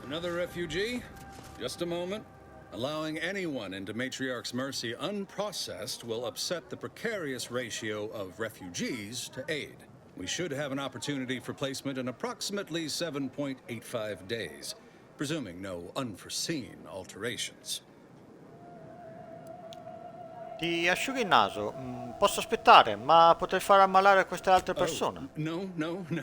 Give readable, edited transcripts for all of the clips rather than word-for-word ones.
Another refugee? Just a moment. Allowing anyone into Matriarch's mercy unprocessed will upset the precarious ratio of refugees to aid. We should have an opportunity for placement in approximately 7.85 days, presuming no unforeseen alterations. Ti asciughi il naso. Posso aspettare, ma potrei far ammalare queste altre persone. No,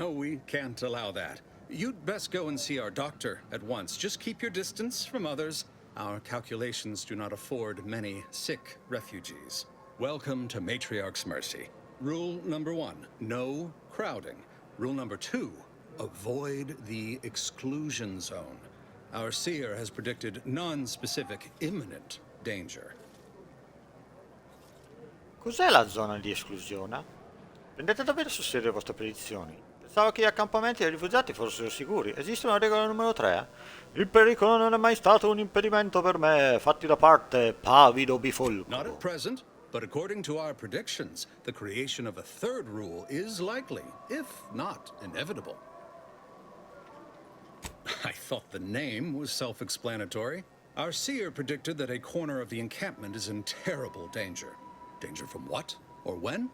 we can't allow that. You'd best go and see our doctor at once. Just keep your distance from others. Our calculations do not afford many sick refugees. Welcome to Matriarch's Mercy. Rule number 1, no crowding. Rule number 2, avoid the exclusion zone. Our seer has predicted non-specific imminent danger. Cos'è la zona di esclusione? Prendete davvero sul serio le vostre predizioni? Pensavo che gli accampamenti dei rifugiati fossero sicuri. Esiste una regola numero 3? Il pericolo non è mai stato un impedimento per me. Fatti da parte, pavido bifolco. Not at present, but according to our predictions, the creation of a third rule is likely, if not inevitable. I thought the name was self-explanatory. Our seer predicted that a corner of the encampment is in terrible danger. Danger from what? Or when?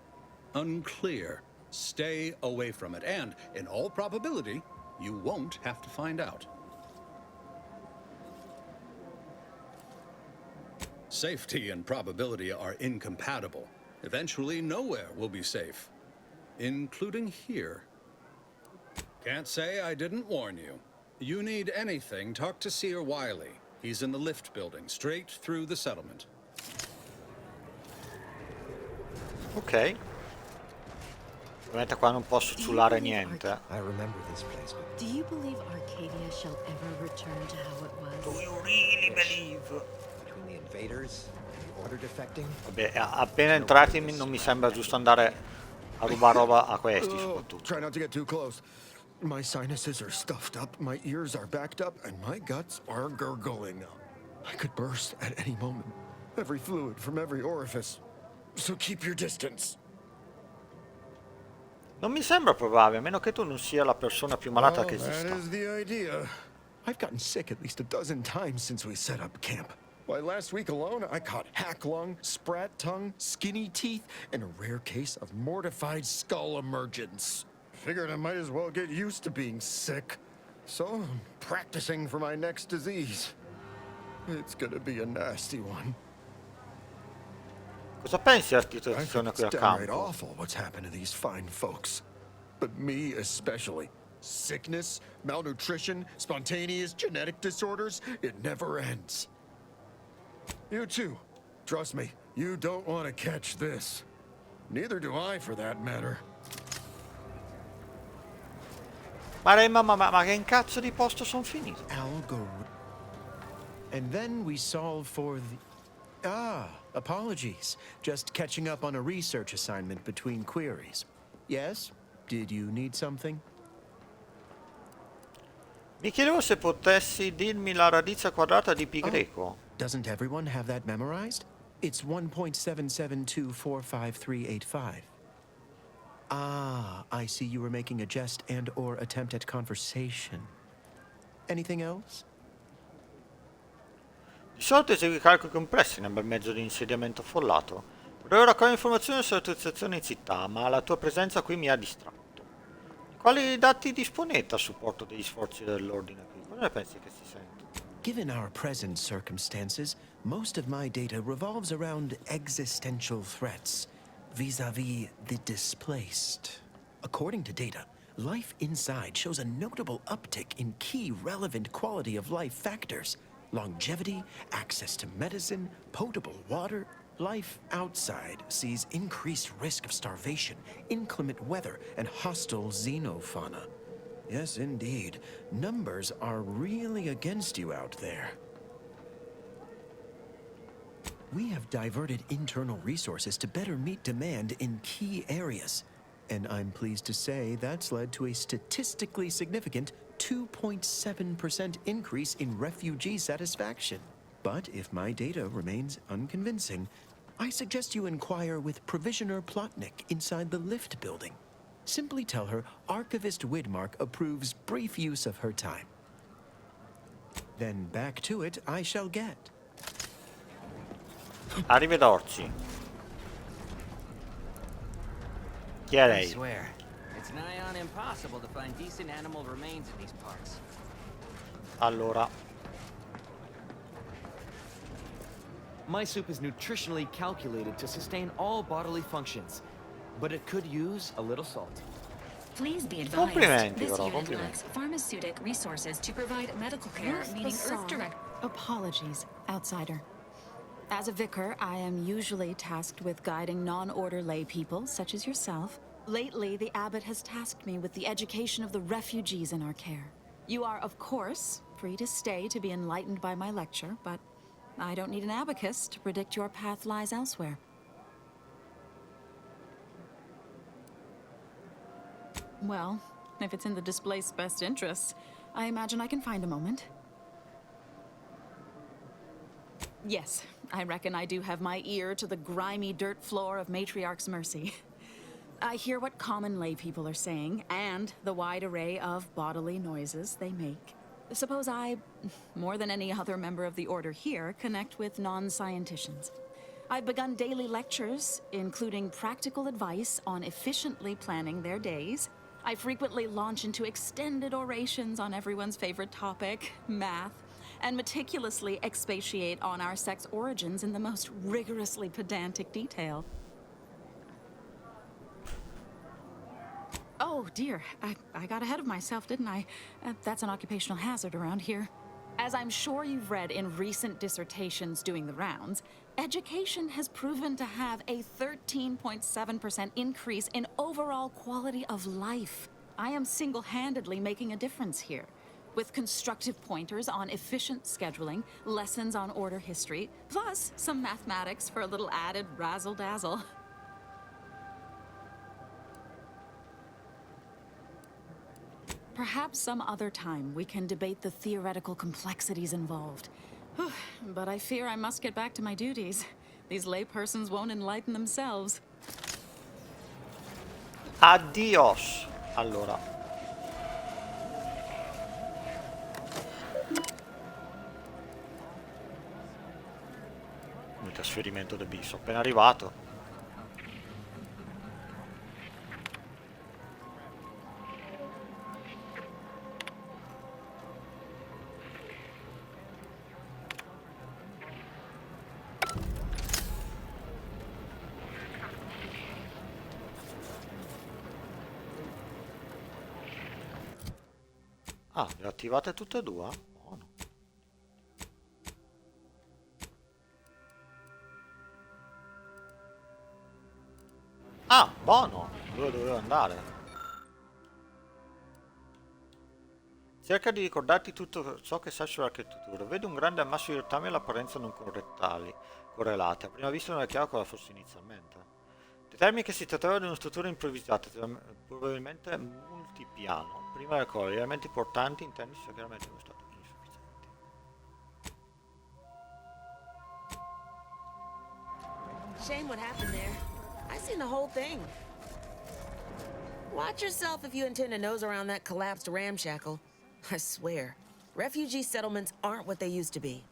Unclear. Stay away from it, and, in all probability, you won't have to find out. Safety and probability are incompatible. Eventually, nowhere will be safe, including here. Can't say I didn't warn you. You need anything, talk to Seer W.A.L.E.I.E. He's in the lift building, straight through the settlement. Ok. Ovviamente qua non posso ciulare niente. I remember this place, but Do you believe Arcadia shall ever return to how it was? Do you really believe? between the invaders and the order defecting, Vabbè, appena entrati non mi sembra giusto andare a rubare roba a questi, soprattutto. Try not to get too close. My sinuses are stuffed up, my ears are backed up, and my guts are gurgling. I could burst at any moment. Every fluid from every orifice. So keep your distance. Non mi sembra probabile, a meno che tu non sia la persona più malata che That esista. is the idea. I've gotten sick at least a dozen times since we set up camp. Why, last week alone, I caught hack lung, sprat tongue, skinny teeth, and a rare case of mortified skull emergence. Figured I might as well get used to being sick. So I'm practicing for my next disease. It's gonna be a nasty one. Cosa pensi della I think situazione it's qui a downright campo? awful what's happened to these fine folks. But me especially. Sickness, malnutrition, spontaneous genetic disorders, it never ends. You too. Trust me, you don't want to catch this. Neither do I, for that matter. Ma che incazzo di posto sono finito? Algorithm. And then we solve for the... apologies. Just catching up on a research assignment between queries. Yes? Did you need something? Mi chiedevo se potessi dirmi la radice quadrata di pi greco. Doesn't everyone have that memorized? It's 1.77245385. Ah, I see you were making a jest and or attempt at conversation. Anything else? Di solito esegui calcoli complessi nel bel mezzo di insediamento affollato. Vorrei raccogliere informazioni sulla tua situazione in città, ma la tua presenza qui mi ha distratto. Quali dati disponete a supporto degli sforzi dell'ordine qui? Cosa ne pensi che si sente? Given our present circumstances, most of my data revolves around existential threats, vis-a-vis the displaced. According to data, life inside shows a notable uptick in key relevant quality of life factors: longevity, access to medicine, potable water. Life outside sees increased risk of starvation, inclement weather, and hostile xenofauna. Yes, indeed. Numbers are really against you out there. We have diverted internal resources to better meet demand in key areas. And I'm pleased to say that's led to a statistically significant 2.7% increase in refugee satisfaction. But if my data remains unconvincing, I suggest you inquire with Provisioner Plotnik inside the lift building. Simply tell her Archivist Widmark approves brief use of her time. Then back to it I shall get. Arrivederci. Chi è I lei? swear, it's nigh on impossible to find decent animal remains in these parts. Allora, My soup is nutritionally calculated to sustain all bodily functions, but it could use a little salt. Please be advised, complimenti this però, unit complimenti. lacks pharmaceutic resources to provide medical care, Where's the meaning song? Earth Direct. Apologies, outsider. As a vicar, I am usually tasked with guiding non-order lay people, such as yourself. Lately, the abbot has tasked me with the education of the refugees in our care. You are, of course, free to stay to be enlightened by my lecture, but I don't need an abacus to predict your path lies elsewhere. Well, if it's in the displaced's best interests, I imagine I can find a moment. Yes, I reckon I do have my ear to the grimy dirt floor of Matriarch's Mercy. I hear what common lay people are saying, and the wide array of bodily noises they make. Suppose I, more than any other member of the Order here, connect with non-scienticians. I've begun daily lectures, including practical advice on efficiently planning their days. I frequently launch into extended orations on everyone's favorite topic, math, and meticulously expatiate on our sex origins in the most rigorously pedantic detail. Oh dear, I got ahead of myself, didn't I? That's an occupational hazard around here. As I'm sure you've read in recent dissertations doing the rounds, education has proven to have a 13.7% increase in overall quality of life. I am single-handedly making a difference here. With constructive pointers on efficient scheduling, lessons on order history, plus some mathematics for a little added razzle-dazzle. Perhaps some other time we can debate the theoretical complexities involved. But I fear I must get back to my duties. These laypersons won't enlighten themselves. Adios. Allora. Il trasferimento del bis, appena arrivato. Ah, le ho attivate tutte e due? Buono. Ah, buono! Dove dovevo andare? Cerca di ricordarti tutto ciò che sai sull'architettura. Vedi un grande ammasso di rottami all'apparenza non correlate. A prima vista non è chiaro cosa fosse inizialmente. Determini che si trattava di una struttura improvvisata, probabilmente multipiano. Prima del colore, gli elementi portanti interni sono chiaramente in uno stato insufficienti. Shame what happened there. I seen the whole thing. Watch yourself if you intend to nose around that collapsed ramshackle. I swear, refugee settlements aren't what they used to be.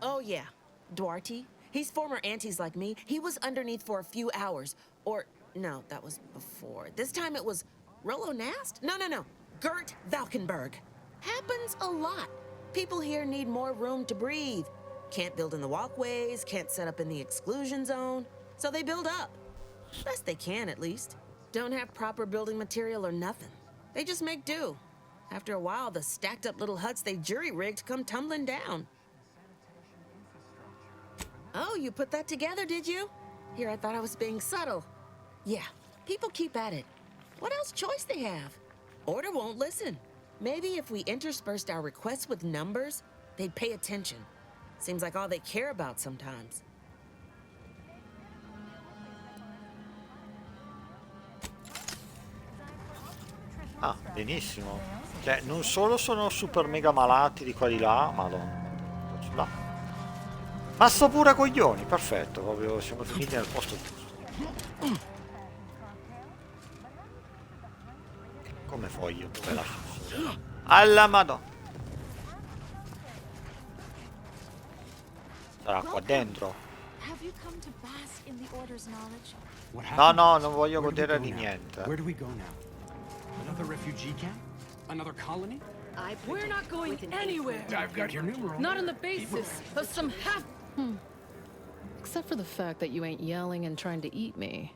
Oh yeah, Duarte. He's former aunties like me. He was underneath for a few hours. Or, no, that was before. This time it was Rollo Nast? No. Gert Valkenburg. Happens a lot. People here need more room to breathe. Can't build in the walkways, can't set up in the exclusion zone. So they build up. Best they can, at least. Don't have proper building material or nothing. They just make do. After a while, the stacked up little huts they jury-rigged come tumbling down. Oh, you put that together, did you? Here, I thought I was being subtle. Yeah, people keep at it. What else choice they have? Order won't listen. Maybe if we interspersed our requests with numbers, they'd pay attention. Seems like all they care about sometimes. Ah, benissimo. Cioè, non solo sono super mega malati di qua di là, madonna. Ce l'ha. Ma sto pure coglioni, perfetto, proprio siamo finiti nel posto giusto. Come Dove l'ascensore? Alla madonna! Sarà qua dentro. Have you come to bask in the Order's knowledge? What No, happened? no, non voglio Where do we godere go di now? niente. Where do we go now? Another refugee camp? Another colony? We're not going anywhere. I've got your numeral. Not on the basis of some half... Except for the fact that you ain't yelling and trying to eat me.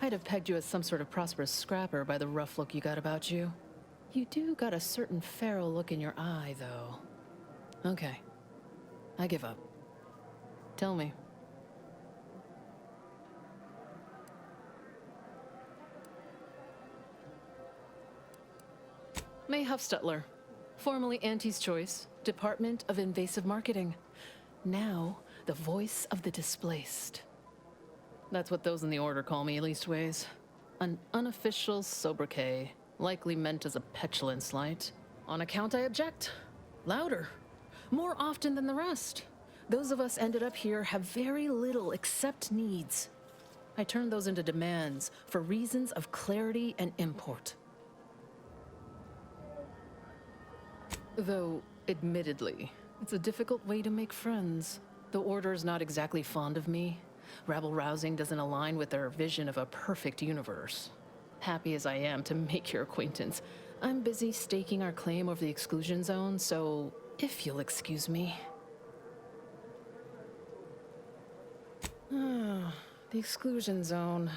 I'd have pegged you as some sort of prosperous scrapper by the rough look you got about you. You do got a certain feral look in your eye, though. Okay. I give up. Tell me. May Huffstutler, formerly Auntie's Choice, Department of Invasive Marketing. Now, the voice of the displaced. That's what those in the Order call me, leastways. An unofficial sobriquet, likely meant as a petulant slight. On account, I object. Louder. More often than the rest. Those of us ended up here have very little except needs. I turn those into demands for reasons of clarity and import. Though, admittedly, it's a difficult way to make friends. The Order's not exactly fond of me. Rabble-rousing doesn't align with their vision of a perfect universe. Happy as I am to make your acquaintance, I'm busy staking our claim over the exclusion zone, so if you'll excuse me. The exclusion zone.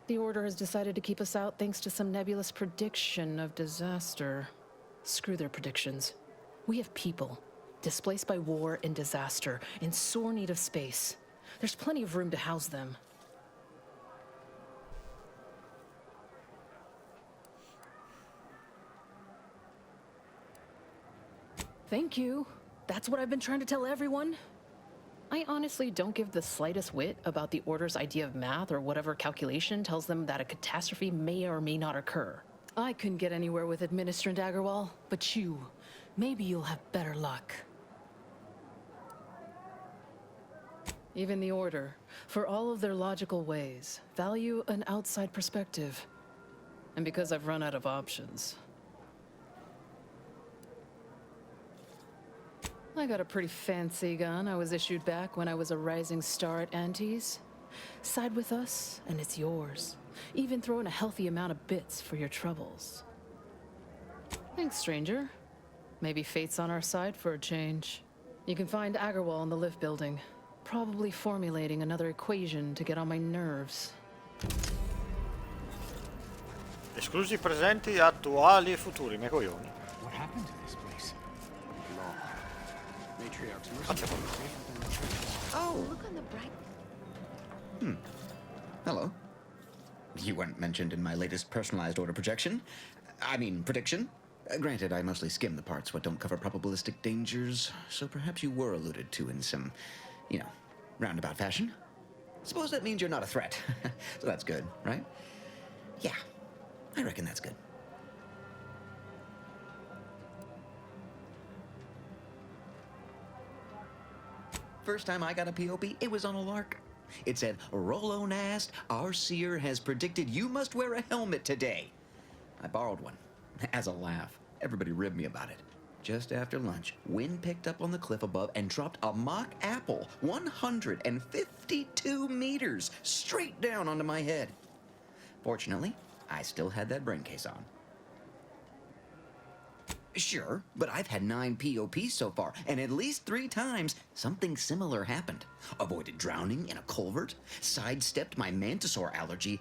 The Order has decided to keep us out thanks to some nebulous prediction of disaster. Screw their predictions. We have people, displaced by war and disaster, in sore need of space. There's plenty of room to house them. Thank you. That's what I've been trying to tell everyone. I honestly don't give the slightest whit about the Order's idea of math or whatever calculation tells them that a catastrophe may or may not occur. I couldn't get anywhere with Administrant Agarwal, but you, maybe you'll have better luck. Even the Order, for all of their logical ways, value an outside perspective. And because I've run out of options. I got a pretty fancy gun I was issued back when I was a rising star at Auntie's. Side with us, and it's yours. Even throw in a healthy amount of bits for your troubles. Thanks, stranger. Maybe fate's on our side for a change. You can find Agarwal in the lift building. Probably formulating another equation to get on my nerves. Esclusi presenti, attuali e futuri, miei coglioni. What happened to this place? Law. Matriarch's Oh! Look on the bright... Hello. You weren't mentioned in my latest personalized order projection. I mean, prediction. Granted, I mostly skim the parts what don't cover probabilistic dangers, so perhaps you were alluded to in some, roundabout fashion. Suppose that means you're not a threat. So that's good, right? Yeah, I reckon that's good. First time I got a POP, it was on a lark. It said, Rolo Nast, our seer has predicted you must wear a helmet today. I borrowed one, as a laugh. Everybody ribbed me about it. Just after lunch, wind picked up on the cliff above and dropped a mock apple 152 meters straight down onto my head. Fortunately, I still had that brain case on. Sure, but I've had 9 POPs so far, and at least 3 times something similar happened. Avoided drowning in a culvert, sidestepped my mantisaur allergy.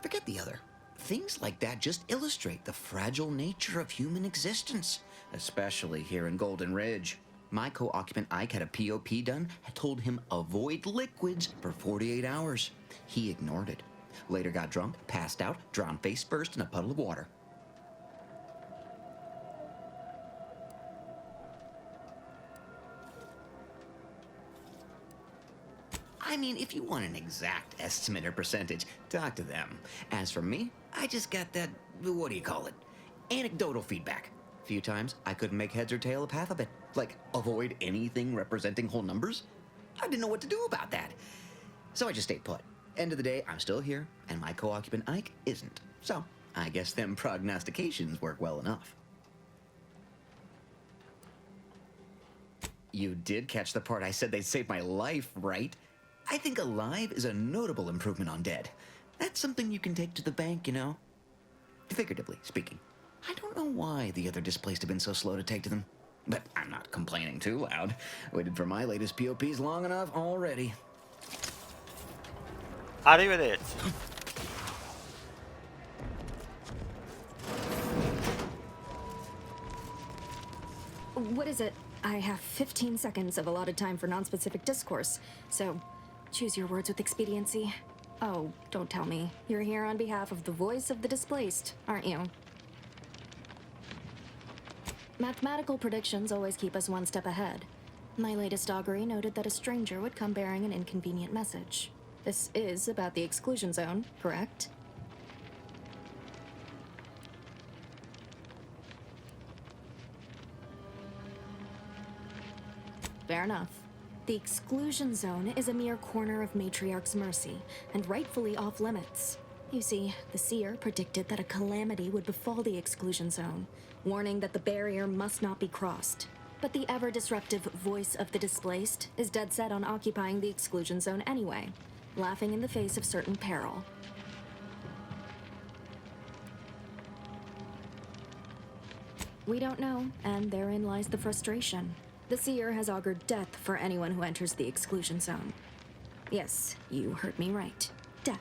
Forget the other. Things like that just illustrate the fragile nature of human existence, especially here in Golden Ridge. My co-occupant Ike had a POP done, had told him avoid liquids for 48 hours. He ignored it. Later got drunk, passed out, drowned face first in a puddle of water. I mean, if you want an exact estimate or percentage, talk to them. As for me, I just got that, what do you call it? Anecdotal feedback. A few times, I couldn't make heads or tail of half of it. Like, avoid anything representing whole numbers. I didn't know what to do about that. So I just stayed put. End of the day, I'm still here, and my co-occupant Ike isn't. So, I guess them prognostications work well enough. You did catch the part I said they'd save my life, right? I think alive is a notable improvement on dead. That's something you can take to the bank, you know? Figuratively speaking. I don't know why the other displaced have been so slow to take to them. But I'm not complaining too loud. Waited for my latest POPs long enough already. Arrivederci. What is it? I have 15 seconds of allotted time for non-specific discourse, so choose your words with expediency. Oh, don't tell me. You're here on behalf of the voice of the displaced, aren't you? Mathematical predictions always keep us one step ahead. My latest augury noted that a stranger would come bearing an inconvenient message. This is about the exclusion zone, correct? Fair enough. The exclusion zone is a mere corner of Matriarch's mercy, and rightfully off limits. You see, the seer predicted that a calamity would befall the exclusion zone, warning that the barrier must not be crossed. But the ever-disruptive voice of the displaced is dead set on occupying the exclusion zone anyway, laughing in the face of certain peril. We don't know, and therein lies the frustration. The seer has augured death for anyone who enters the exclusion zone. Yes, you heard me right. Death.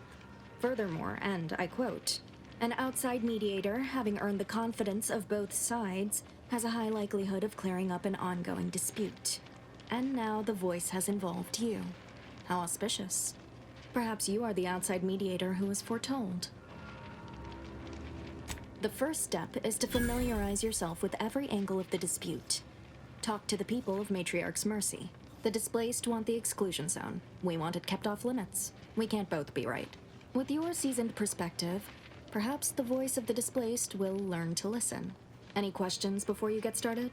Furthermore, and I quote, "An outside mediator, having earned the confidence of both sides, has a high likelihood of clearing up an ongoing dispute. And now the voice has involved you. How auspicious. Perhaps you are the outside mediator who was foretold." The first step is to familiarize yourself with every angle of the dispute. Talk to the people of Matriarch's mercy. The displaced want the exclusion zone. We want it kept off limits. We can't both be right. With your seasoned perspective, perhaps the voice of the displaced will learn to listen. Any questions before you get started?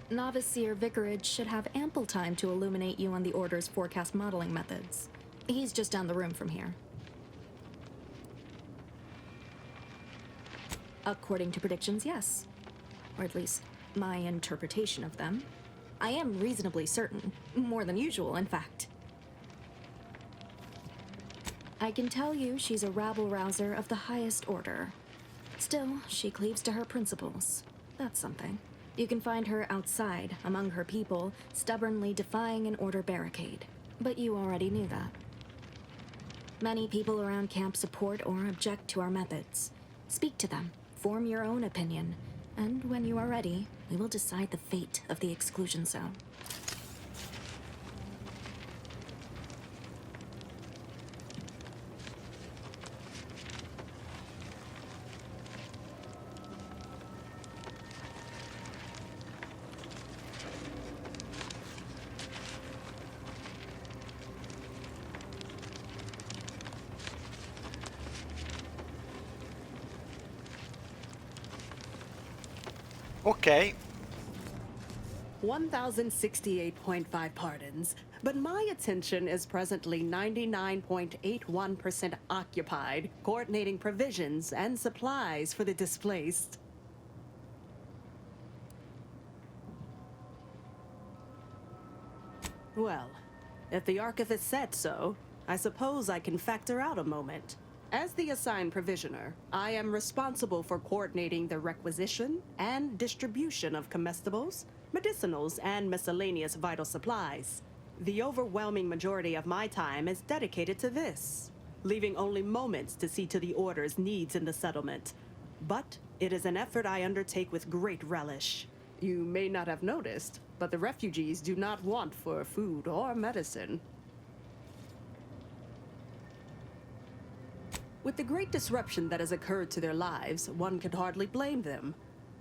Novice Seer Vicarage should have ample time to illuminate you on the Order's forecast modeling methods. He's just down the room from here. According to predictions, yes. Or at least, my interpretation of them. I am reasonably certain. More than usual, in fact. I can tell you she's a rabble-rouser of the highest order. Still, she cleaves to her principles. That's something. You can find her outside, among her people, stubbornly defying an order barricade. But you already knew that. Many people around camp support or object to our methods. Speak to them. Form your own opinion, and when you are ready, we will decide the fate of the exclusion zone. Ok. 1,068.5 pardons, but my attention is presently 99.81% occupied, coordinating provisions and supplies for the displaced. Well, if the archivist said so, I suppose I can factor out a moment. As the assigned provisioner, I am responsible for coordinating the requisition and distribution of comestibles, medicinals, and miscellaneous vital supplies. The overwhelming majority of my time is dedicated to this, leaving only moments to see to the Order's needs in the settlement. But it is an effort I undertake with great relish. You may not have noticed, but the refugees do not want for food or medicine. With the great disruption that has occurred to their lives, one can hardly blame them.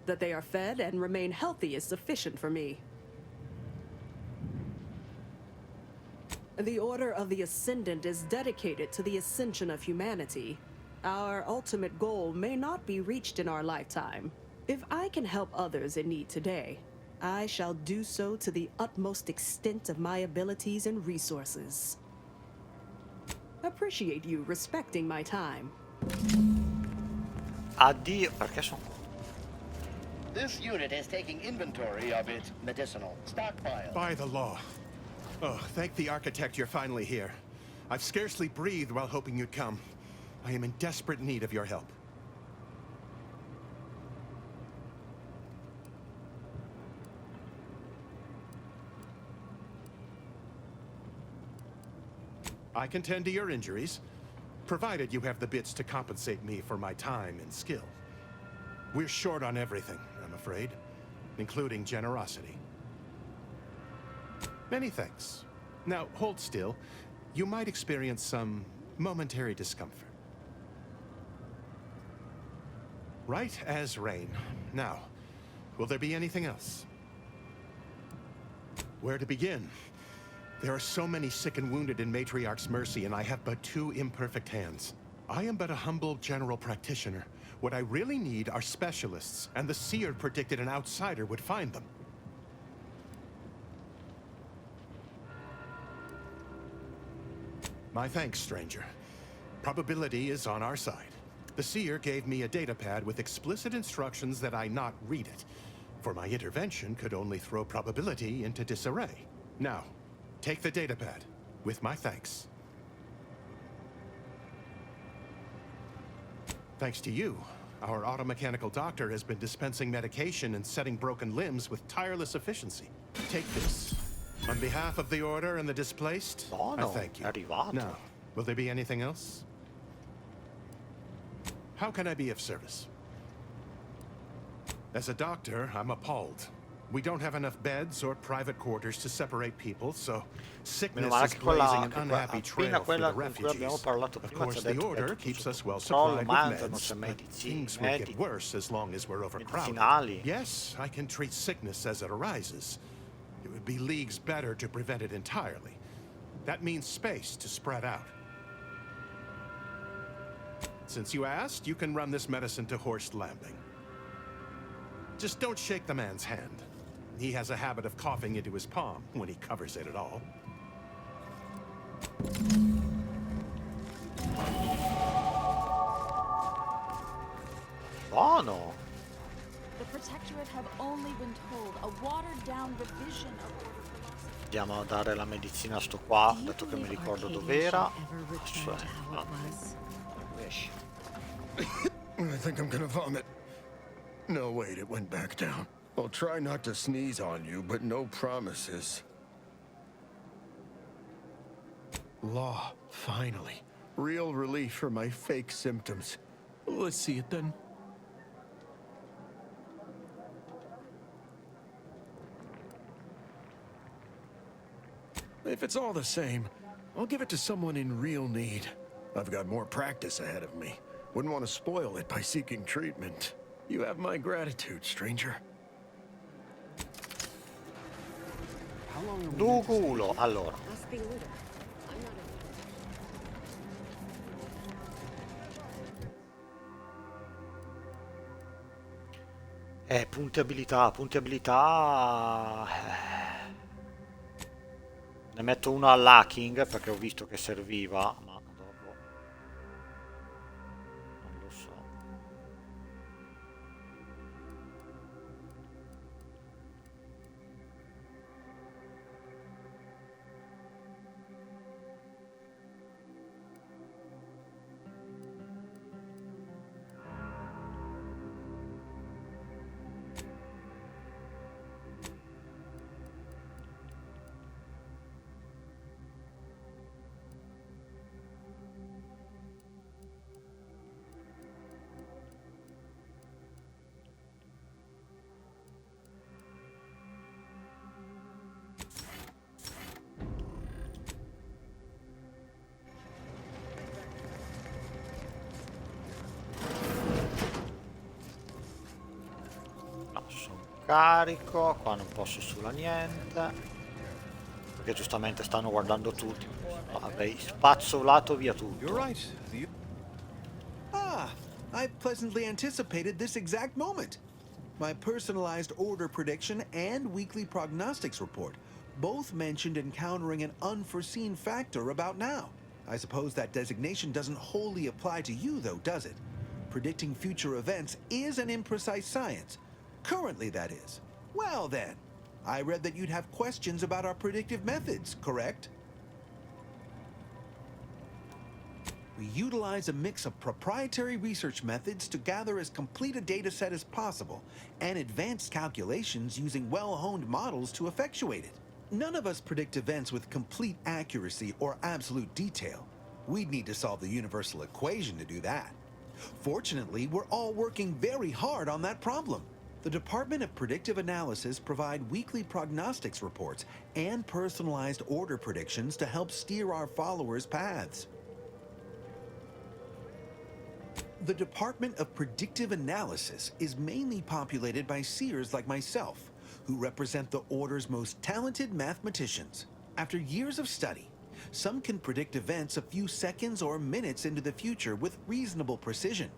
That they are fed and remain healthy is sufficient for me. The Order of the Ascendant is dedicated to the ascension of humanity. Our ultimate goal may not be reached in our lifetime. If I can help others in need today, I shall do so to the utmost extent of my abilities and resources. Appreciate you respecting my time. Addio, perché sono... This unit is taking inventory of its medicinal stockpile. By the law. Oh, thank the architect you're finally here. I've scarcely breathed while hoping you'd come. I am in desperate need of your help. I can tend to your injuries, provided you have the bits to compensate me for my time and skill. We're short on everything, I'm afraid, including generosity. Many thanks. Now, hold still. You might experience some momentary discomfort. Right as rain. Now, will there be anything else? Where to begin? There are so many sick and wounded in Matriarch's mercy, and I have but 2 imperfect hands. I am but a humble general practitioner. What I really need are specialists, and the seer predicted an outsider would find them. My thanks, stranger. Probability is on our side. The seer gave me a datapad with explicit instructions that I not read it, for my intervention could only throw probability into disarray. Now, take the datapad, with my thanks. Thanks to you, our automechanical doctor has been dispensing medication and setting broken limbs with tireless efficiency. Take this. On behalf of the Order and the displaced, I thank you. Now, will there be anything else? How can I be of service? As a doctor, I'm appalled. We don't have enough beds or private quarters to separate people, so sickness is blazing an unhappy trail for the refugees. Of course, the Order keeps us well supplied with meds, but things will get worse as long as we're overcrowded. Yes, I can treat sickness as it arises. It would be leagues better to prevent it entirely. That means space to spread out. Since you asked, you can run this medicine to Horst Lambing. Just don't shake the man's hand. He has a habit of coughing into his palm when he covers it at all. Buono! The Protectorate have only been told a watered-down revision of Order philosophy. Andiamo a dare la medicina a sto qua, dato che mi ricordo dov'era. I think I'm gonna vomit. No, wait, it went back down. I'll try not to sneeze on you, but no promises. Law, finally. Real relief for my fake symptoms. Let's see it then. If it's all the same, I'll give it to someone in real need. I've got more practice ahead of me. Wouldn't want to spoil it by seeking treatment. You have my gratitude, stranger. Du culo, allora. Punti abilità. Ne metto uno all'hacking perché ho visto che serviva, ma dopo non lo so. Carico, qua non posso sulla niente perché giustamente stanno guardando tutti. Avrei spazzolato via tutto. You're right. I pleasantly anticipated this exact moment. My personalized order prediction and weekly prognostics report both mentioned encountering an unforeseen factor about now. I suppose that designation doesn't wholly apply to you, though, does it? Predicting future events is an imprecise science. Currently, that is. Well, then. I read that you'd have questions about our predictive methods, correct? We utilize a mix of proprietary research methods to gather as complete a data set as possible, and advanced calculations using well-honed models to effectuate it. None of us predict events with complete accuracy or absolute detail. We'd need to solve the universal equation to do that. Fortunately, we're all working very hard on that problem. The Department of Predictive Analysis provide weekly prognostics reports and personalized order predictions to help steer our followers' paths. The Department of Predictive Analysis is mainly populated by seers like myself, who represent the Order's most talented mathematicians. After years of study, some can predict events a few seconds or minutes into the future with reasonable precision.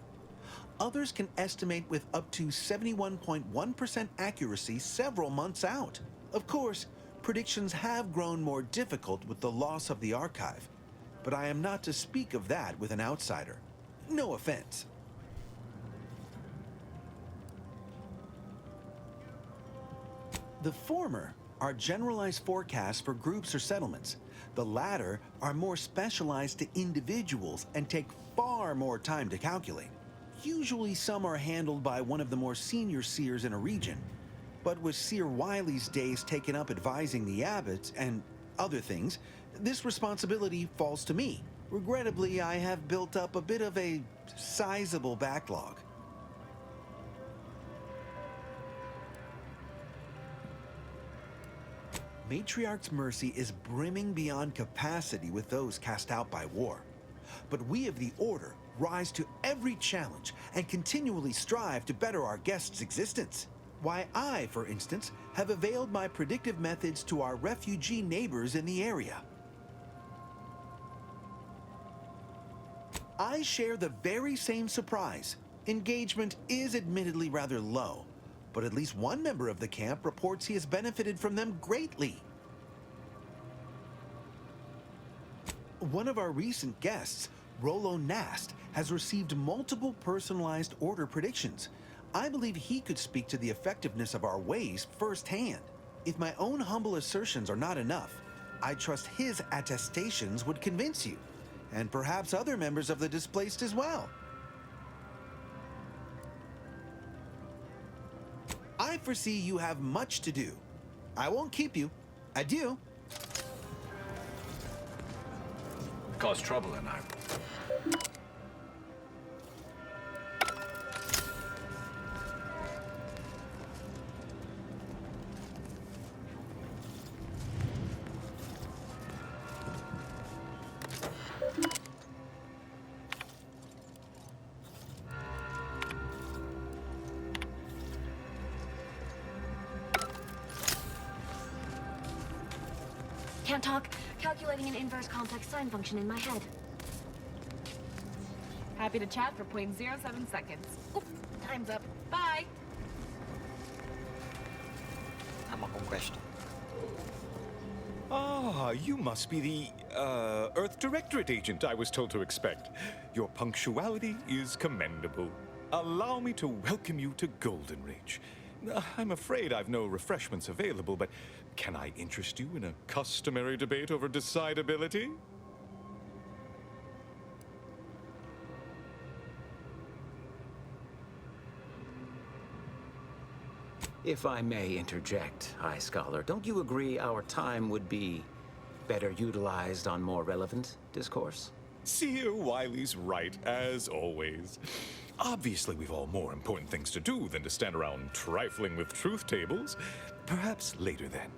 Others can estimate with up to 71.1% accuracy several months out. Of course, predictions have grown more difficult with the loss of the archive, but I am not to speak of that with an outsider. No offense. The former are generalized forecasts for groups or settlements. The latter are more specialized to individuals and take far more time to calculate. Usually some are handled by one of the more senior seers in a region, but with Seer Wiley's days taken up advising the abbots and other things, this responsibility falls to me. Regrettably, I have built up a bit of a sizable backlog. Matriarch's mercy is brimming beyond capacity with those cast out by war. But we of the Order rise to every challenge and continually strive to better our guests' existence. Why, I, for instance, have availed my predictive methods to our refugee neighbors in the area. I share the very same surprise. Engagement is admittedly rather low, but at least one member of the camp reports he has benefited from them greatly. One of our recent guests, Rollo Nast, has received multiple personalized order predictions. I believe he could speak to the effectiveness of our ways firsthand. If my own humble assertions are not enough, I trust his attestations would convince you, and perhaps other members of the displaced as well. I foresee you have much to do. I won't keep you. Adieu. Cause trouble and I... Can't talk. Calculating an inverse complex sine function in my head. Happy to chat for 0.07 seconds. Oop, time's up. Bye. Ma con questo. Ah, you must be the, Earth Directorate agent I was told to expect. Your punctuality is commendable. Allow me to welcome you to Golden Ridge. I'm afraid I've no refreshments available, but can I interest you in a customary debate over decidability? If I may interject, High Scholar, don't you agree our time would be better utilized on more relevant discourse? Seer Wiley's right, as always. Obviously, we've all more important things to do than to stand around trifling with truth tables. Perhaps later, then.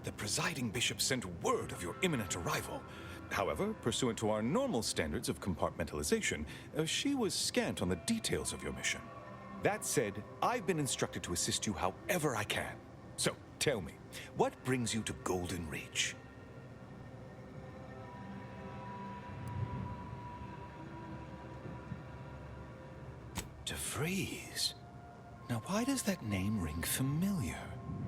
The presiding bishop sent word of your imminent arrival. However, pursuant to our normal standards of compartmentalization, she was scant on the details of your mission. That said, I've been instructed to assist you however I can. So, tell me, what brings you to Golden Ridge? DeVries. Now, why does that name ring familiar?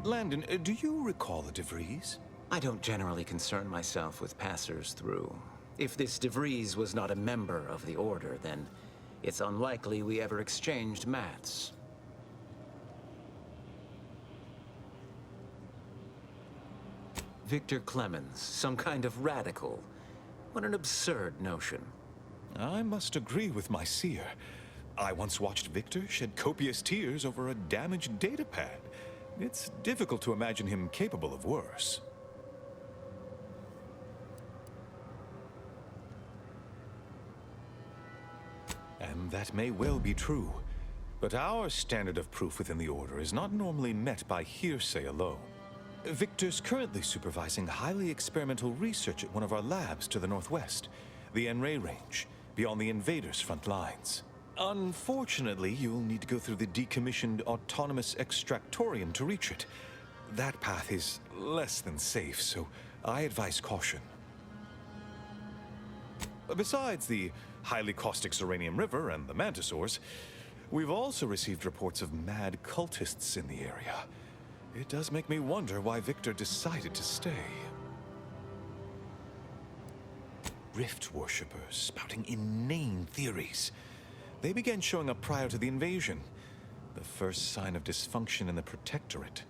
Landon, do you recall a DeVries? I don't generally concern myself with passers through. If this De Vries was not a member of the Order, then it's unlikely we ever exchanged mats. Victor Clemens, some kind of radical. What an absurd notion. I must agree with my seer. I once watched Victor shed copious tears over a damaged datapad. It's difficult to imagine him capable of worse. And that may well be true. But our standard of proof within the Order is not normally met by hearsay alone. Victor's currently supervising highly experimental research at one of our labs to the northwest, the V.A.L.E.R.I.E range, beyond the invaders' front lines. Unfortunately, you'll need to go through the decommissioned autonomous extractorium to reach it. That path is less than safe, so I advise caution. Besides the highly caustic Serenium River and the Mantisaurs, we've also received reports of mad cultists in the area. It does make me wonder why Victor decided to stay. Rift worshippers spouting inane theories. They began showing up prior to the invasion. The first sign of dysfunction in the Protectorate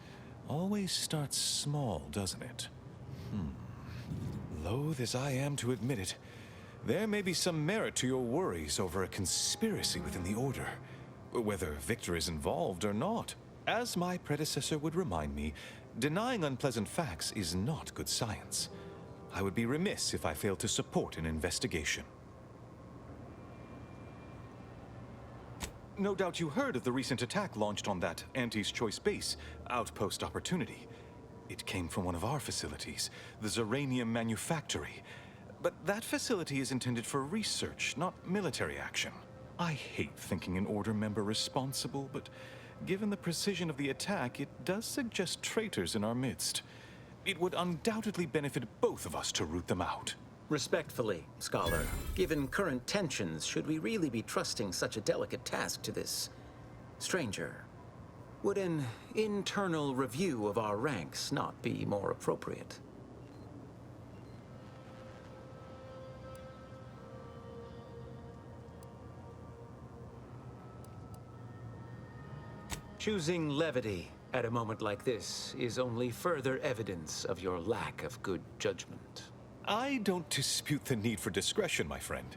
always starts small, doesn't it? Loath as I am to admit it, there may be some merit to your worries over a conspiracy within the Order, whether Victor is involved or not. As my predecessor would remind me, denying unpleasant facts is not good science. I would be remiss if I failed to support an investigation. No doubt you heard of the recent attack launched on that Auntie's Choice base, Outpost Opportunity. It came from one of our facilities, the Zeranium Manufactory. But that facility is intended for research, not military action. I hate thinking an Order member responsible, but given the precision of the attack, it does suggest traitors in our midst. It would undoubtedly benefit both of us to root them out. Respectfully, Scholar, given current tensions, should we really be trusting such a delicate task to this stranger? Would an internal review of our ranks not be more appropriate? Choosing levity at a moment like this is only further evidence of your lack of good judgment. I don't dispute the need for discretion, my friend,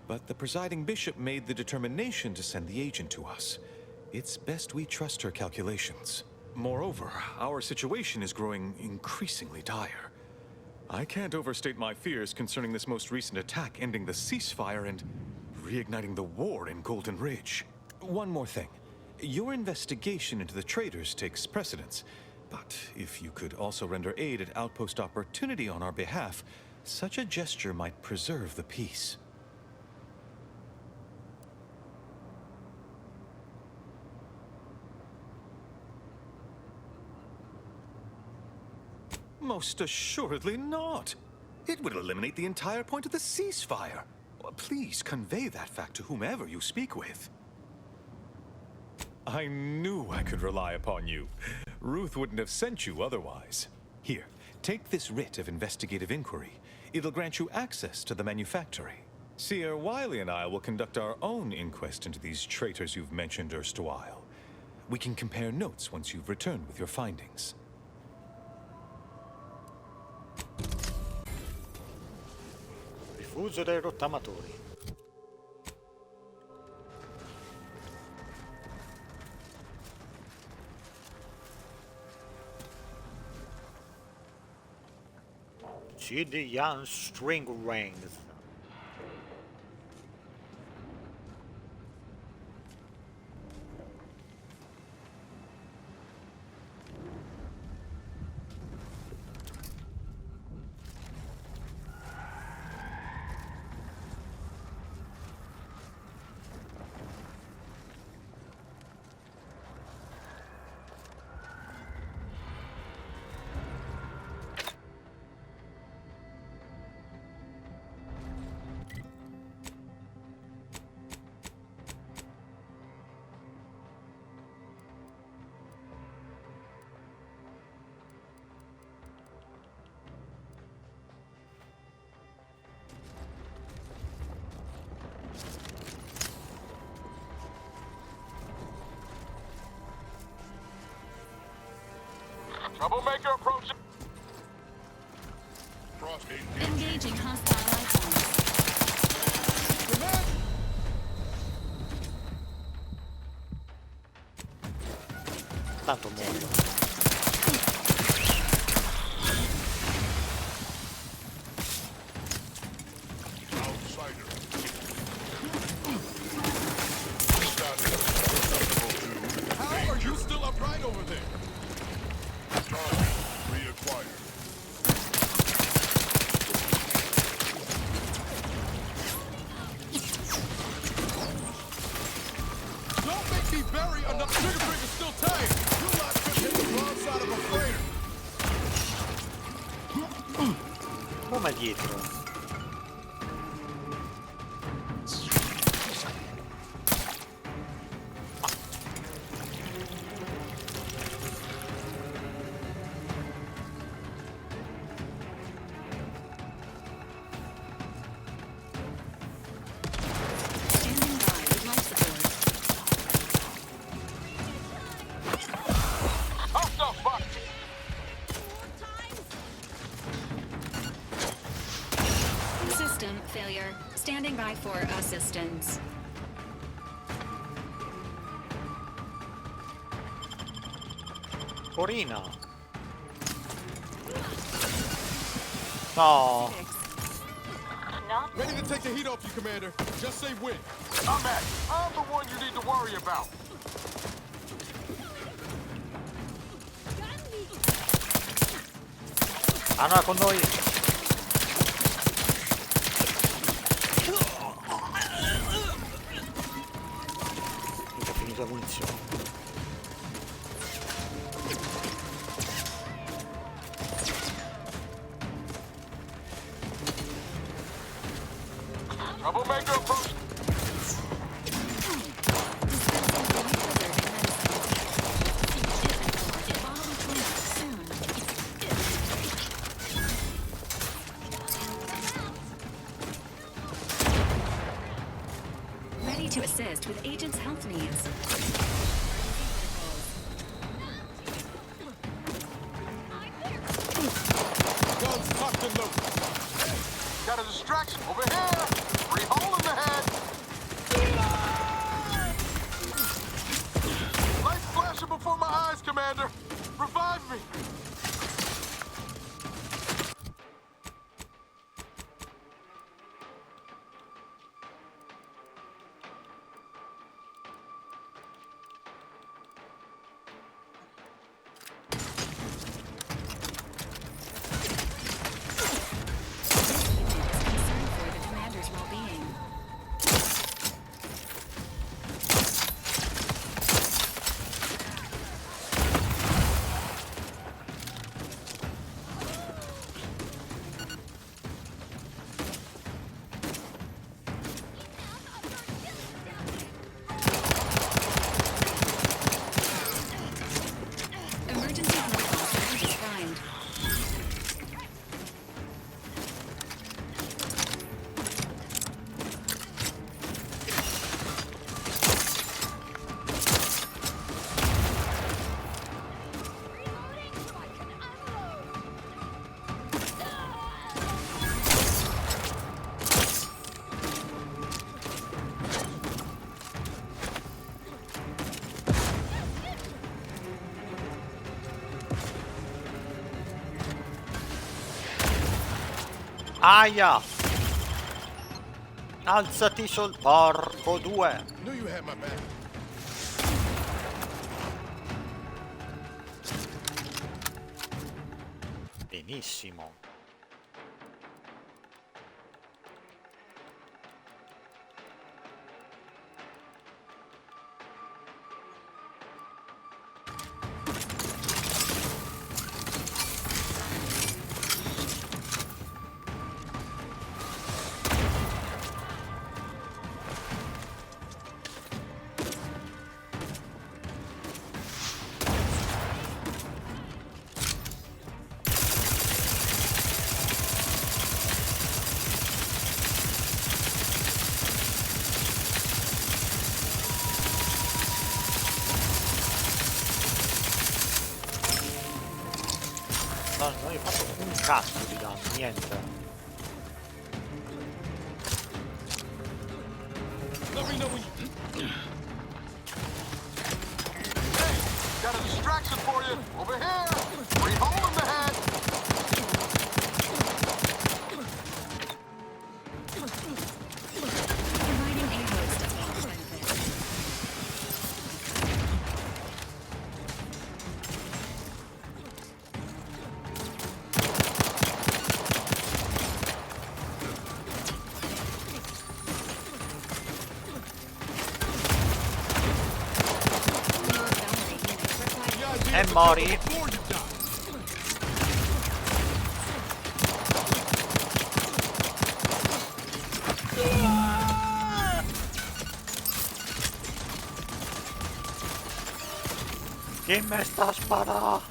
but the presiding bishop made the determination to send the agent to us. It's best we trust her calculations. Moreover, our situation is growing increasingly dire. I can't overstate my fears concerning this most recent attack ending the ceasefire and reigniting the war in Golden Ridge. One more thing. Your investigation into the traitors takes precedence, but if you could also render aid at Outpost Opportunity on our behalf, such a gesture might preserve the peace. Most assuredly not. It would eliminate the entire point of the ceasefire. Please convey that fact to whomever you speak with. I knew I could rely upon you. Ruth wouldn't have sent you otherwise. Here, take this writ of investigative inquiry. It'll grant you access to the manufactory. Seer Wiley and I will conduct our own inquest into these traitors you've mentioned erstwhile. We can compare notes once you've returned with your findings. Rifuso dei rottamatori. Chidian string rings. Troublemaker approaching. Engaging hostile life forms. Tanto muoio. How are you still upright over there? Reacquired. Don't make me bury another trigger trigger still tight. You lot could hit the wrong side of a freighter. Come dietro? System failure. Standing by for assistance. Corina. No. Ready to take the heat off you, Commander. Just say when. I'm at. I'm the one you need to worry about. Ah no, è con noi. Ho finito la munizione. Troublemaker approach. Ready to assist with agent's health needs. Guns cocked and loaded. Hey, got a distraction over here. Free hole in the head. Lights flashing before my eyes, Commander. Revive me. Concerned for the commander's well-being. Emergency protocol sound is primed. Aia! Alzati sul porco 2. Knew you had my back. Benissimo. No, non hai fatto un cazzo di danno, niente. Let me know when you... Hey, got a distraction for you. Over here. Free hole in the head. Providing a host of benefits. E mori. Chi me sta sparando?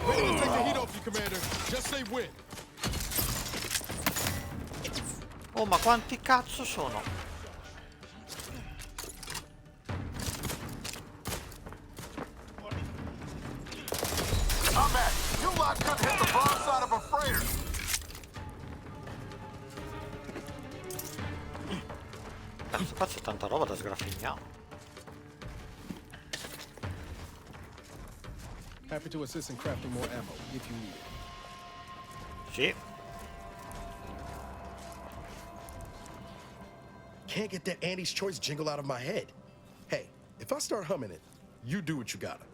Ready to take the heat off you, Commander. Just say when. Oh, ma quanti cazzo sono? I'm back. You lot couldn't hit the broadside of a freighter. Cazzo, qua c'è tanta roba da sgraffignare. Happy to assist in crafting more ammo if you need it. Sì. Can't get that Andy's Choice jingle out of my head. Hey, if I start humming it, you do what you gotta.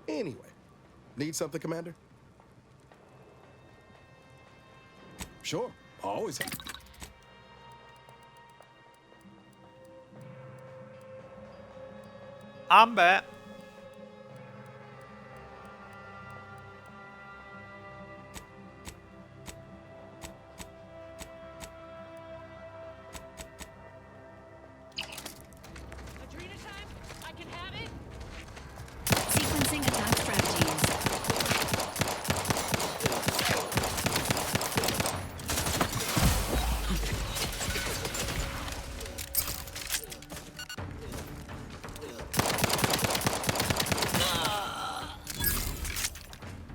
Anyway, need something, Commander? Sure, always. Beh. Sequencing attack strategies.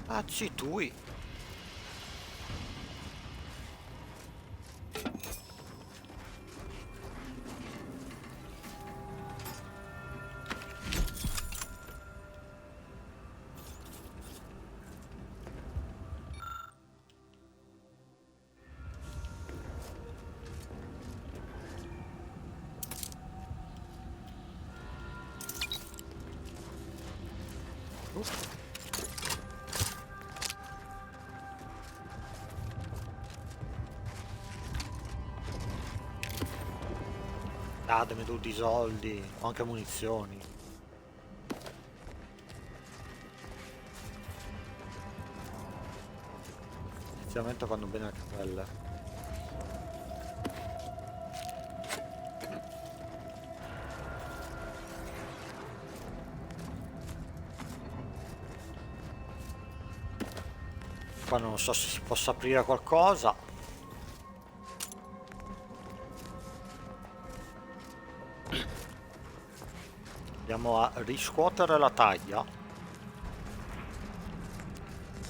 Cazzi tui. Datemi tutti i soldi, ho anche munizioni. Inizialmente vanno bene anche quelle. Qua non so se si possa aprire qualcosa. Andiamo a riscuotere la taglia.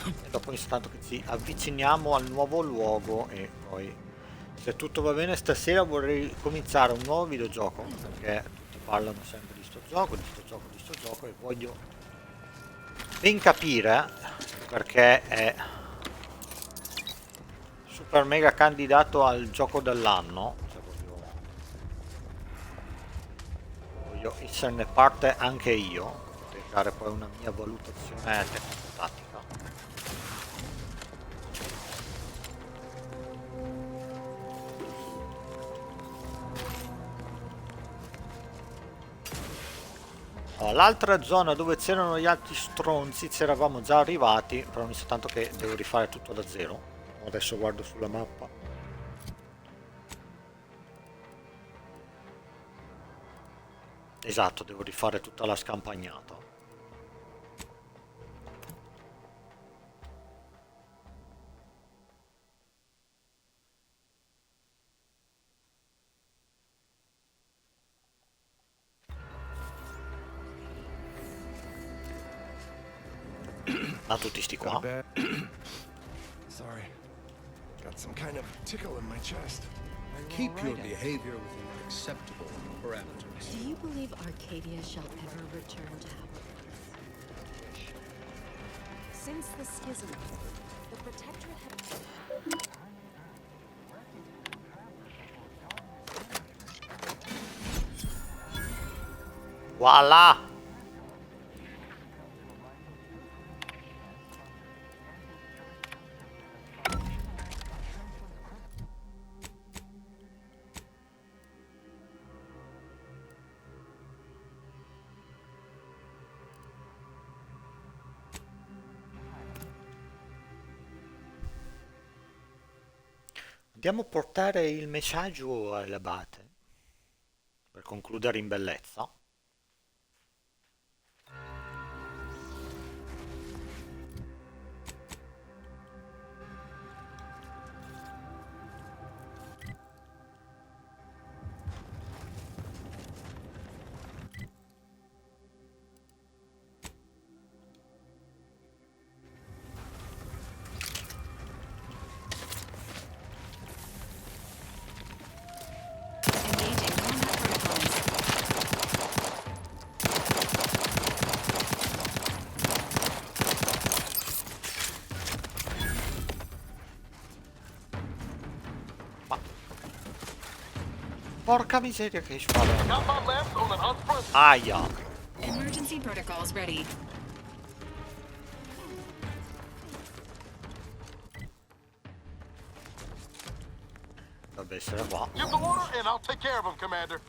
E dopo intanto che ci avviciniamo al nuovo luogo e poi, se tutto va bene, stasera vorrei cominciare un nuovo videogioco, perché tutti parlano sempre di sto gioco, di sto gioco, di sto gioco, e voglio ben capire perché è super mega candidato al gioco dell'anno. Cioè voglio esserne parte anche io, per dare poi una mia valutazione tecnico-tattica. L'altra zona dove c'erano gli altri stronzi ci eravamo già arrivati, però mi sa tanto che devo rifare tutto da zero. Adesso guardo sulla mappa. Esatto, devo rifare tutta la scampagnata. Ma tutti sti qua. Sorry. Got some kind of tickle in my chest. Keep your behavior within acceptable parameters. Do you believe Arcadia shall ever return to happiness? Since the schism, the Protectorate had... Voilà! Andiamo a portare il messaggio all'abate per concludere in bellezza. Porca miseria che spavento. Aia. Emergency protocols ready. Dovrebbe essere qua. Give the order and I'll take care of him, Commander.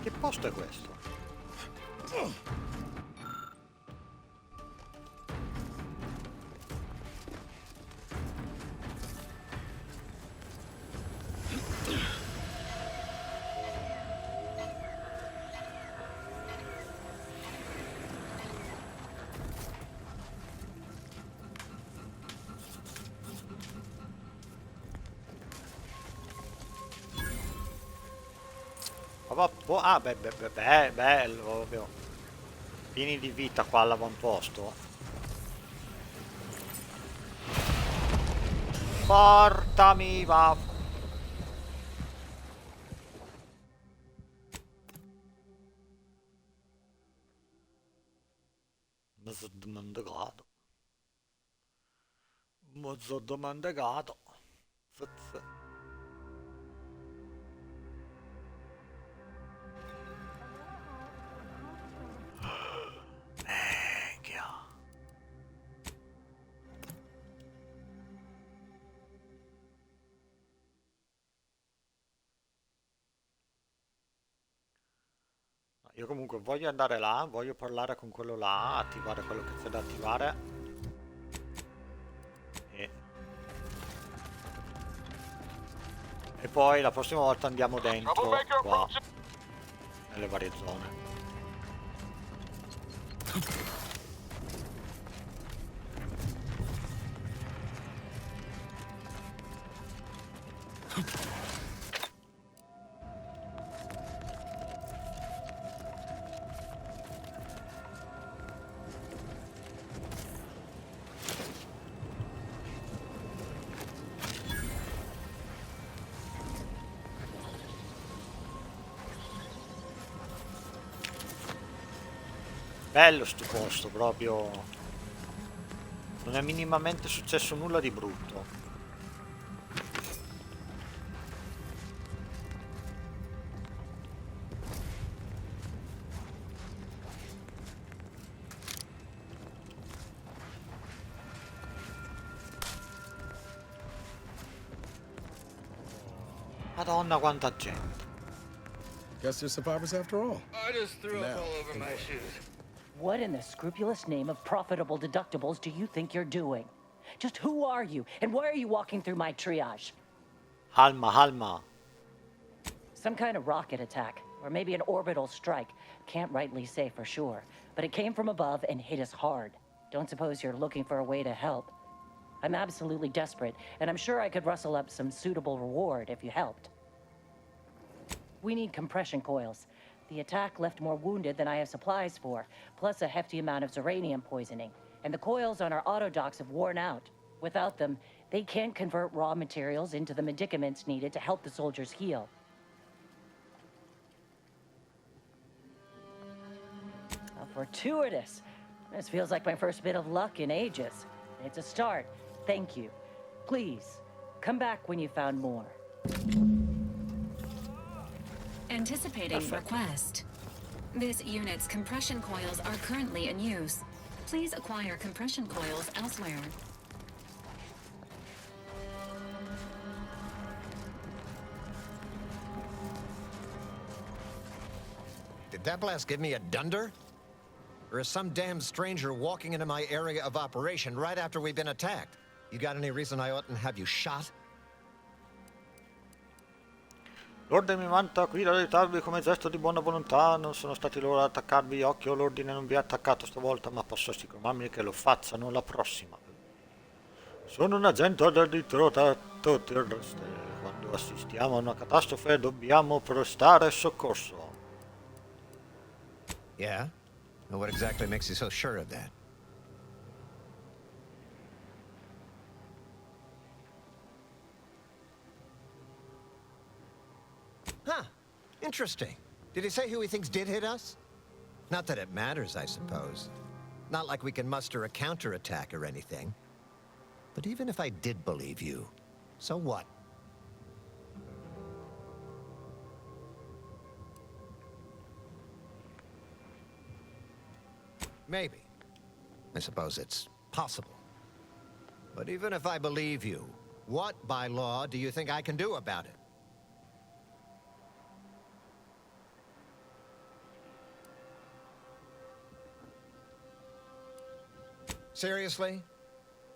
Che posto è questo? Ah, bello, proprio. Pieni di vita qua all'avamposto. Portami va. Mezzo domandato. Mezzo domandato. Io comunque voglio andare là, voglio parlare con quello là, attivare quello che c'è da attivare. E poi la prossima volta andiamo dentro qua, nelle varie zone. Bello sto posto, proprio. Non è minimamente successo nulla di brutto. Madonna quanta gente. Guess they're survivors after all. I just threw up all over my shoes. What in the scrupulous name of profitable deductibles do you think you're doing? Just who are you, and why are you walking through my triage? Halma. Some kind of rocket attack, or maybe an orbital strike. Can't rightly say for sure, but it came from above and hit us hard. Don't suppose you're looking for a way to help? I'm absolutely desperate, and I'm sure I could rustle up some suitable reward if you helped. We need compression coils. The attack left more wounded than I have supplies for, plus a hefty amount of uranium poisoning. And the coils on our autodocs have worn out. Without them, they can't convert raw materials into the medicaments needed to help the soldiers heal. How fortuitous. This feels like my first bit of luck in ages. It's a start. Thank you. Please, come back when you found more. Anticipating request. This unit's compression coils are currently in use. Please acquire compression coils elsewhere. Did that blast give me a dunder? Or is some damn stranger walking into my area of operation right after we've been attacked? You got any reason I oughtn't have you shot? L'ordine mi manda qui ad aiutarvi come gesto di buona volontà. Non sono stati loro ad attaccarvi. Occhio, l'ordine non vi ha attaccato stavolta, ma posso assicurarmi che lo facciano la prossima. Sono un agente addetto a tutti il resto. Quando assistiamo a una catastrofe dobbiamo prestare soccorso. Yeah? And what exactly makes you so sure of that? Huh. Interesting. Did he say who he thinks did hit us? Not that it matters, I suppose. Not like we can muster a counterattack or anything. But even if I did believe you, so what? Maybe. I suppose it's possible. But even if I believe you, what, by law, do you think I can do about it? Seriously?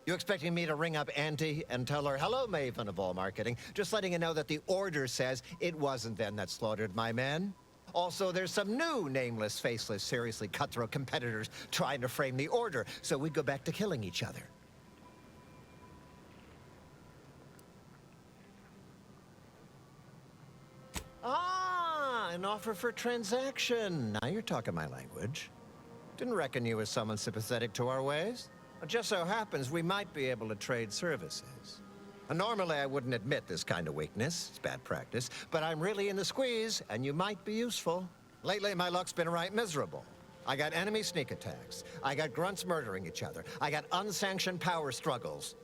You expecting me to ring up Auntie and tell her, hello, Maven of all marketing, just letting you know that the order says it wasn't them that slaughtered my men? Also, there's some new nameless, faceless, seriously cutthroat competitors trying to frame the order, so we go back to killing each other. Ah, an offer for transaction. Now you're talking my language. Didn't reckon you were someone sympathetic to our ways. It just so happens we might be able to trade services. Normally, I wouldn't admit this kind of weakness. It's bad practice. But I'm really in the squeeze, and you might be useful. Lately, my luck's been right miserable. I got enemy sneak attacks. I got grunts murdering each other. I got unsanctioned power struggles.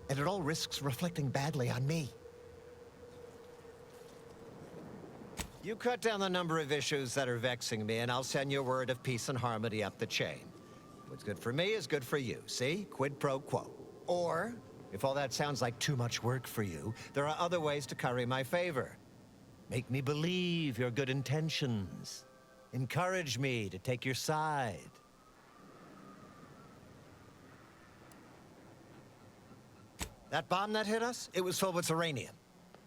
And it all risks reflecting badly on me. You cut down the number of issues that are vexing me, and I'll send you word of peace and harmony up the chain. What's good for me is good for you, see? Quid pro quo. Or, if all that sounds like too much work for you, there are other ways to curry my favor. Make me believe your good intentions. Encourage me to take your side. That bomb that hit us, it was filled with uranium.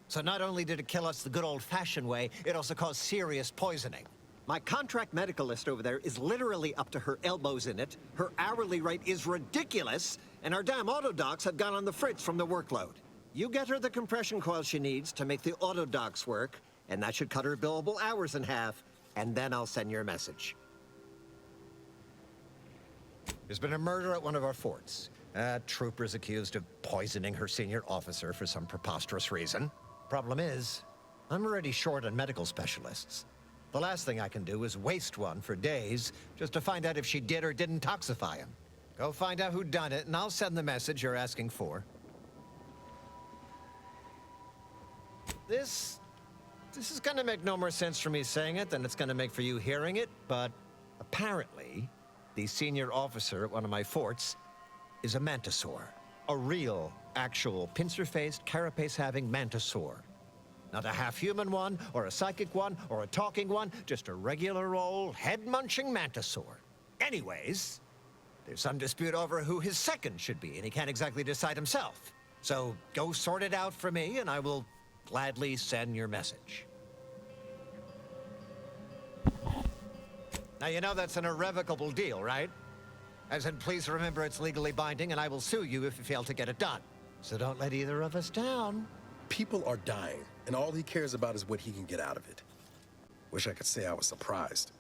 So not only did it kill us the good old-fashioned way, it also caused serious poisoning. My contract medicalist over there is literally up to her elbows in it, her hourly rate is ridiculous, and our damn autodocs have gone on the fritz from the workload. You get her the compression coil she needs to make the autodocs work, and that should cut her billable hours in half, and then I'll send your a message. There's been a murder at one of our forts. A trooper's accused of poisoning her senior officer for some preposterous reason. Problem is, I'm already short on medical specialists. The last thing I can do is waste one for days just to find out if she did or didn't toxify him. Go find out who done it, and I'll send the message you're asking for. This is gonna make no more sense for me saying it than it's gonna make for you hearing it, but apparently, the senior officer at one of my forts is a mantisaur. A real, actual, pincer-faced, carapace-having mantisaur. Not a half-human one, or a psychic one, or a talking one, just a regular old head-munching mantisaur. Anyways, there's some dispute over who his second should be, and he can't exactly decide himself. So go sort it out for me, and I will gladly send your message. Now, you know that's an irrevocable deal, right? As in, please remember it's legally binding, and I will sue you if you fail to get it done. So don't let either of us down. People are dying, and all he cares about is what he can get out of it. Wish I could say I was surprised.